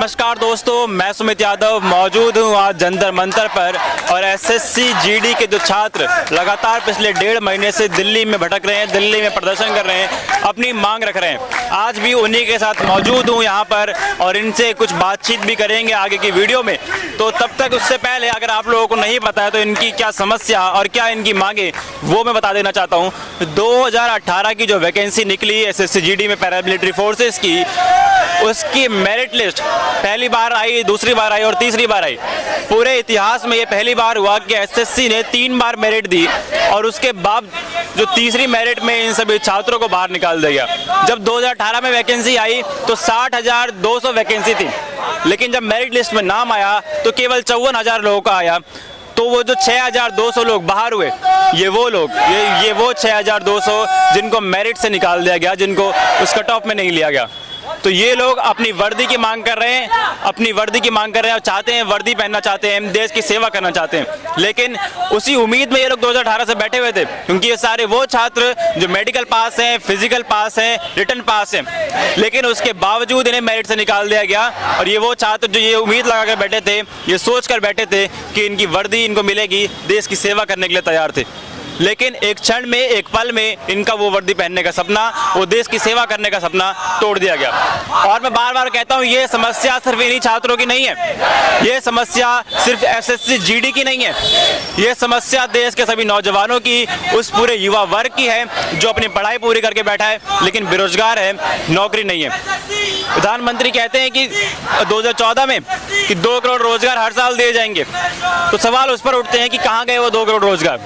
नमस्कार दोस्तों, मैं सुमित यादव मौजूद हूँ आज जंतर मंतर पर और एसएससी जीडी के जो छात्र लगातार पिछले 1.5 महीने से दिल्ली में भटक रहे हैं, दिल्ली में प्रदर्शन कर रहे हैं, अपनी मांग रख रहे हैं। आज भी उन्हीं के साथ मौजूद हूँ यहाँ पर और इनसे कुछ बातचीत भी करेंगे आगे की वीडियो में। तो तब तक उससे पहले अगर आप लोगों को नहीं पता है तो इनकी क्या समस्या और क्या इनकी मांगे वो मैं बता देना चाहता हूँ। 2018 की जो वैकेंसी निकली एसएससी जीडी में पैरामिलिट्री फोर्सेस की, उसकी मेरिट लिस्ट पहली बार आई, दूसरी बार आई और तीसरी बार आई। पूरे इतिहास में ये पहली बार हुआ कि एसएससी ने 3 बार मेरिट दी और उसके बाद जो तीसरी मेरिट में इन सभी छात्रों को बाहर निकाल दिया। जब 2018 में वैकेंसी आई तो 60,200 वैकेंसी थी, लेकिन जब मेरिट लिस्ट में नाम आया तो केवल 54,000 लोगों का आया। तो वो जो 6,200 लोग बाहर हुए, ये वो लोग, ये वो 6,200 जिनको मेरिट से निकाल दिया गया, जिनको उस कट ऑफ में नहीं लिया गया। तो ये लोग अपनी वर्दी की मांग कर रहे हैं, अपनी वर्दी की मांग कर रहे हैं और चाहते हैं, वर्दी पहनना चाहते हैं, देश की सेवा करना चाहते हैं। लेकिन उसी उम्मीद में ये लोग 2018 से बैठे हुए थे, क्योंकि ये सारे वो छात्र जो मेडिकल पास हैं, फिजिकल पास हैं, रिटन पास हैं, लेकिन उसके बावजूद इन्हें मेरिट से निकाल दिया गया। और ये वो छात्र जो ये उम्मीद लगा कर बैठे थे, ये सोच कर बैठे थे कि इनकी वर्दी इनको मिलेगी, देश की सेवा करने के लिए तैयार थे। लेकिन एक क्षण में, एक पल में इनका वो वर्दी पहनने का सपना, वो देश की सेवा करने का सपना तोड़ दिया गया। और मैं बार बार कहता हूँ, ये समस्या सिर्फ इन्हीं छात्रों की नहीं है, ये समस्या सिर्फ एसएससी जीडी की नहीं है, ये समस्या देश के सभी नौजवानों की, उस पूरे युवा वर्ग की है जो अपनी पढ़ाई पूरी करके बैठा है लेकिन बेरोजगार है, नौकरी नहीं है। प्रधानमंत्री कहते हैं कि 2014 में कि 2 करोड़ रोजगार हर साल दिए जाएंगे। तो सवाल उस पर उठते हैं कि कहाँ गए वो 2 करोड़ रोजगार।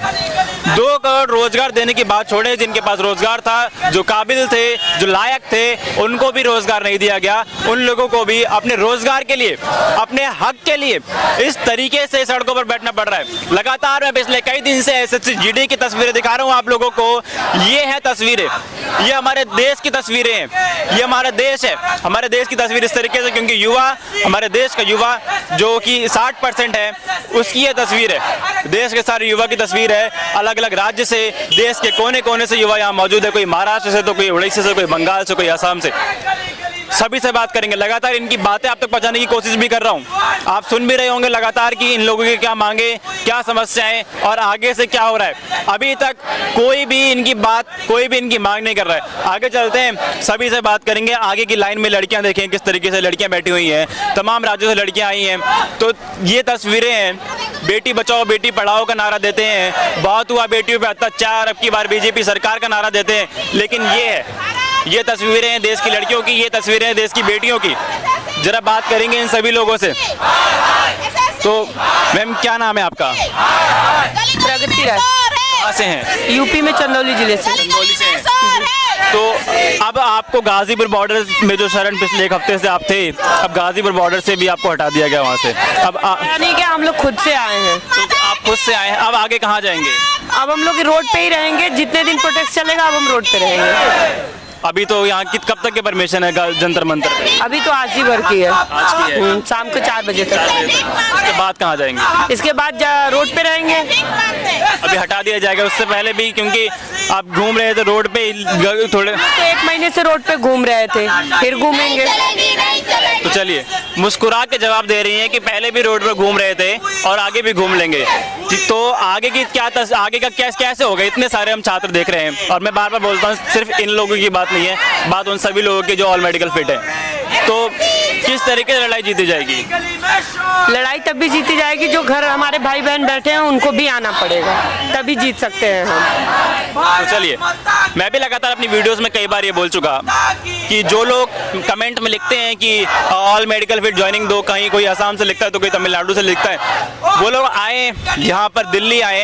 2 करोड़ रोजगार देने की बात छोड़े, जिनके पास रोजगार था, जो काबिल थे, जो लायक थे, उनको भी रोजगार नहीं दिया गया। उन लोगों को भी अपने रोजगार के लिए, अपने हक के लिए इस तरीके से सड़कों पर बैठना पड़ रहा है। लगातार मैं पिछले कई दिन से एसएससी जीडी की तस्वीरें दिखा रहा हूँ आप लोगों को। ये हैं तस्वीरें, ये हमारे देश की तस्वीरें हैं, ये हमारा देश है, हमारे देश की तस्वीर इस तरीके से, क्योंकि युवा, हमारे देश का युवा जो कि 60% है, उसकी ये तस्वीर है। देश के सारे युवा की तस्वीर है। अलग अलग राज्य से, देश के कोने कोने से युवा यहाँ मौजूद है। कोई महाराष्ट्र से, तो कोई उड़ीसा से, कोई बंगाल से, कोई असम से। सभी से बात करेंगे, लगातार इनकी बातें आप तक पहुंचाने की कोशिश भी कर रहा हूं। आप सुन भी रहे होंगे लगातार कि इन लोगों की क्या मांगे, क्या समस्याएं और आगे से क्या हो रहा है। अभी तक कोई भी इनकी बात, कोई भी इनकी मांग नहीं कर रहा है। आगे चलते हैं, सभी से बात करेंगे। आगे की लाइन में लड़कियां देखें किस तरीके से लड़कियां बैठी हुई हैं, तमाम राज्यों से लड़कियां आई हैं। तो ये तस्वीरें हैं, बेटी बचाओ बेटी पढ़ाओ का नारा देते हैं, बहुत हुआ बेटियों पे अत्याचार, अब की बार बीजेपी सरकार का नारा देते हैं। लेकिन ये तस्वीरें हैं देश की लड़कियों की, ये तस्वीरें हैं देश की बेटियों की। जरा बात करेंगे इन सभी लोगों से। तो मैम, क्या नाम है आपका? प्रगति राय। कहाँ से हैं? यूपी में चंदौली जिले से। चंदौली से हैं। तो अब आपको गाजीपुर बॉर्डर में जो शरण पिछले एक हफ्ते से आप थे, अब गाजीपुर बॉर्डर से भी आपको हटा दिया गया वहाँ से। अब नहीं क्या, हम लोग खुद से आए हैं। तो आप खुद से आए हैं, अब आगे कहाँ जाएंगे? अब हम लोग रोड पे ही रहेंगे, जितने दिन प्रोटेस्ट चलेगा अब हम रोड पे रहेंगे। अभी तो यहाँ कब तक के परमिशन है जंतर मंतर पे? अभी तो आज ही भर की है, आज की है। शाम को 4 बजे तक। इसके बाद कहाँ जाएंगे? इसके बाद रोड पे रहेंगे। अभी हटा दिया जाएगा, उससे पहले भी क्योंकि आप घूम रहे थे रोड पे थोड़े, तो 1 महीने से रोड पे घूम रहे थे, फिर घूमेंगे। तो चलिए, मुस्कुरा के जवाब दे रही हैं कि पहले भी रोड पे घूम रहे थे और आगे भी घूम लेंगे। तो आगे की क्या आगे का कैसे होगा? इतने सारे हम छात्र देख रहे हैं और मैं बार बार बोलता हूँ, सिर्फ इन लोगों की बात नहीं है, बात उन सभी लोगों की जो ऑल मेडिकल फिट है। तो किस तरीके से लड़ाई जीती जाएगी? लड़ाई तब भी जीती जाएगी जो घर हमारे भाई बहन बैठे हैं उनको भी आना पड़ेगा, तभी जीत सकते हैं हम। तो चलिए, मैं भी लगातार अपनी वीडियोस में कई बार ये बोल चुका कि जो लोग कमेंट में लिखते हैं कि ऑल मेडिकल फिट ज्वाइनिंग दो, कहीं कोई असम से लिखता है तो कोई तमिलनाडु से लिखता है, वो लोग आए यहाँ पर, दिल्ली आए,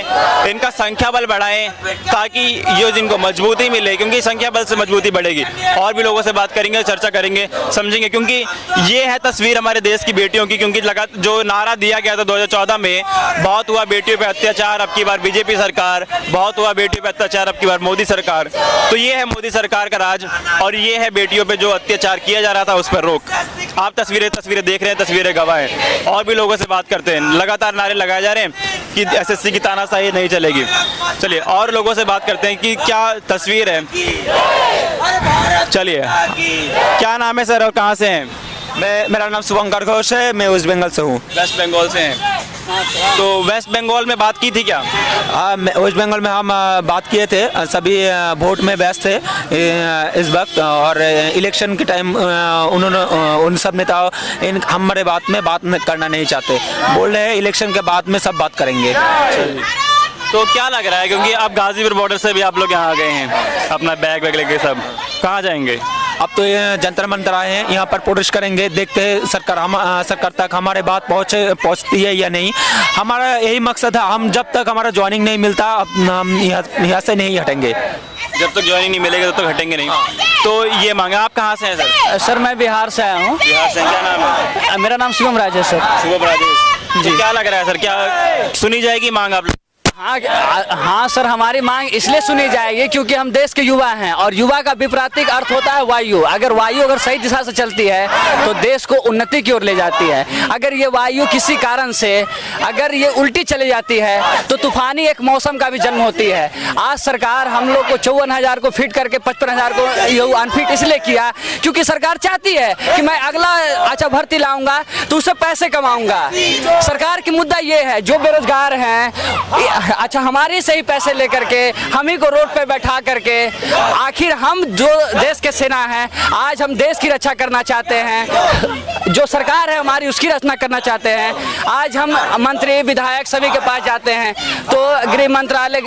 इनका संख्या बल बढ़ाएं ताकि ये जिनको मजबूती मिले, क्योंकि संख्या बल से मजबूती बढ़ेगी। और भी लोगों से बात करेंगे, चर्चा करेंगे, समझेंगे, क्योंकि ये है तस्वीर हमारे देश की बेटियों की। क्योंकि जो नारा दिया गया था 2014 में, बहुत हुआ बेटियों पे अत्याचार, अब की बार बीजेपी सरकार, बहुत हुआ बेटियों पे अत्याचार, अब की बार मोदी सरकार। तो ये है मोदी सरकार का राज और ये है बेटियों पे जो अत्याचार किया जा रहा था उस पर रोक। आप तस्वीरें देख रहे हैं, तस्वीरें गवाह हैं। और भी लोगों से बात करते हैं, लगातार नारे लगाए जा रहे हैं कि एसएससी की तानाशाही नहीं चलेगी। चलिए और लोगों से बात करते हैं कि क्या तस्वीर है। चलिए, क्या नाम है सर और कहाँ से हैं? मेरा नाम शुभंकर घोष है, मैं वेस्ट बंगाल से हूँ। वेस्ट बंगाल से हैं। तो वेस्ट बंगाल में बात की थी क्या? वेस्ट बंगाल में हम बात किए थे, सभी वोट में व्यस्त थे इस वक्त, और इलेक्शन के टाइम उन्होंने उन सब नेताओं हमारे बात में बात करना नहीं चाहते, बोल रहे हैं इलेक्शन के बाद में सब बात करेंगे। तो क्या लग रहा है, क्योंकि अब गाजीपुर बॉर्डर से भी आप लोग यहाँ आ गए हैं, अपना बैग वैग लेके सब कहाँ जाएंगे? अब तो ये जंतर मंतर आए हैं, यहाँ पर प्रोटेस्ट करेंगे, देखते हैं सरकार तक हमारे बात पहुँचती है या नहीं। हमारा यही मकसद है, हम जब तक हमारा ज्वाइनिंग नहीं मिलता हम यहाँ से नहीं हटेंगे। जब तक ज्वाइनिंग नहीं मिलेगा तब तक हटेंगे नहीं। तो ये मांगा। आप कहाँ से हैं सर? सर मैं बिहार से आया हूँ। बिहार से हैं। क्या नाम है? मेरा नाम शिवम राज है सर। शुभम राजेश जी। क्या लग रहा है सर, क्या सुनी जाएगी मांग आप लोग? हाँ सर, हमारी मांग इसलिए सुनी जाएगी क्योंकि हम देश के युवा हैं, और युवा का विपरीत अर्थ होता है वायु। अगर वायु अगर सही दिशा से चलती है तो देश को उन्नति की ओर ले जाती है। अगर ये वायु किसी कारण से अगर ये उल्टी चली जाती है तो तूफानी एक मौसम का भी जन्म होती है। आज सरकार हम लोग को 54,000 को फिट करके 55,000 को ये अनफिट इसलिए किया क्योंकि सरकार चाहती है कि मैं अगला भर्ती लाऊंगा तो उससे पैसे कमाऊंगा। सरकार की मुद्दा ये है, जो बेरोजगार हैं हमारे से ही पैसे लेकर के हम ही को रोड पे बैठा करके, आखिर हम जो देश के सेना हैं, आज हम देश की रक्षा करना चाहते हैं, जो सरकार है हमारी उसकी रचना करना चाहते हैं। आज हम मंत्री विधायक सभी के पास जाते हैं तो गृह मंत्रालय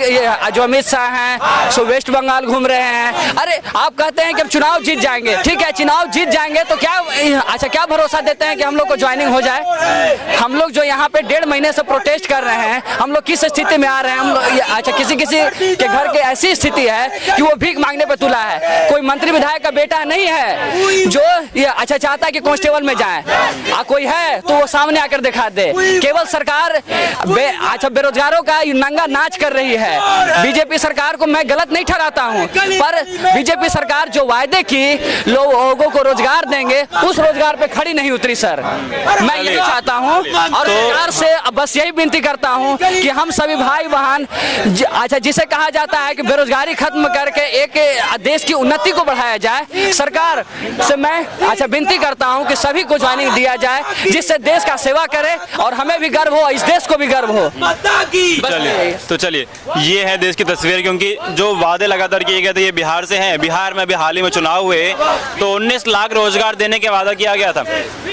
जो अमित शाह हैं सो वेस्ट बंगाल घूम रहे हैं। अरे आप कहते हैं कि हम चुनाव जीत जाएंगे, ठीक है चुनाव जीत जाएंगे तो क्या भरोसा देते हैं कि हम लोग को ज्वाइनिंग हो जाए? हम लोग जो यहाँ पे 1.5 महीने से प्रोटेस्ट कर रहे हैं, हम लोग किस स्थिति में आ रहे हैं? हम लोग किसी के घर के ऐसी स्थिति है कि वो भीख मांगने पे तुला है। कोई मंत्री विधायक का बेटा नहीं है जो ये चाहता है कि कांस्टेबल में जाए। कोई है तो वो सामने आकर दिखा दे। केवल सरकार बेरोजगारों का नंगा नाच कर रही है। बीजेपी सरकार को मैं गलत नहीं ठहराता हूँ, पर बीजेपी सरकार जो वायदे की लोगों को रोजगार देंगे उस रोजगार पे खड़ी नहीं उतरी सर। मैं यही चाहता हूँ और सरकार से बस यही विनती करता हूँ कि हम सभी भाई बहन जिसे कहा जाता है कि बेरोजगारी खत्म करके एक देश की उन्नति को बढ़ाया जाए, सरकार से मैं विनती करता हूं कि सभी को ज्वाइनिंग दिया जाए जिससे देश का सेवा करे और हमें भी गर्व हो, इस देश को भी गर्व हो। चलिए ये है देश की तस्वीर, क्योंकि जो वादे लगातार किए गए थे ये बिहार से हैं। बिहार में भी हाल ही में चुनाव हुए तो 19 लाख रोजगार देने का वादा किया गया था।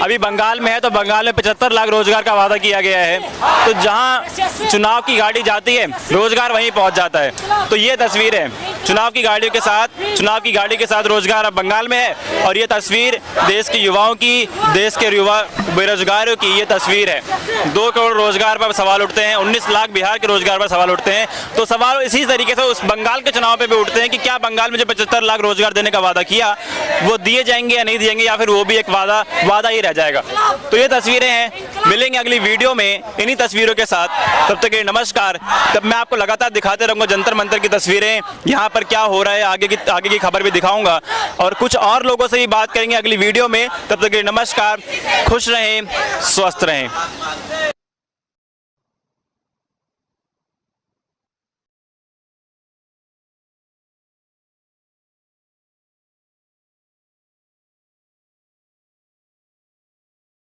अभी बंगाल में है तो बंगाल में 75 लाख रोजगार का वादा किया गया है। तो जहां चुनाव की गाड़ी जाती है रोजगार वहीं पहुंच जाता है। तो ये तस्वीर है चुनाव की गाड़ी के साथ रोजगार अब बंगाल में है, और ये तस्वीर देश के युवाओं की, देश के युवा बेरोजगारों की ये तस्वीर है। 2 करोड़ रोजगार पर सवाल उठते हैं, 19 लाख बिहार के रोजगार पर सवाल उठते हैं। तो सवाल इसी तरीके से उस बंगाल के चुनाव पे भी उठते हैं कि क्या बंगाल में जो 75 लाख रोजगार देने का वादा किया वो दिए जाएंगे या नहीं दिएंगे, या फिर वो भी एक वादा ही रह जाएगा। तो ये तस्वीरें हैं, मिलेंगे अगली वीडियो में इन्हीं तस्वीरों के साथ। तब तक के नमस्कार। तब मैं आपको लगातार दिखाते रहूंगा जंतर मंतर की तस्वीरें, यहाँ पर क्या हो रहा है, आगे की खबर भी दिखाऊंगा और कुछ और लोगों से भी बात करेंगे अगली वीडियो में। तब तक के नमस्कार, खुश रहें, स्वस्थ रहें।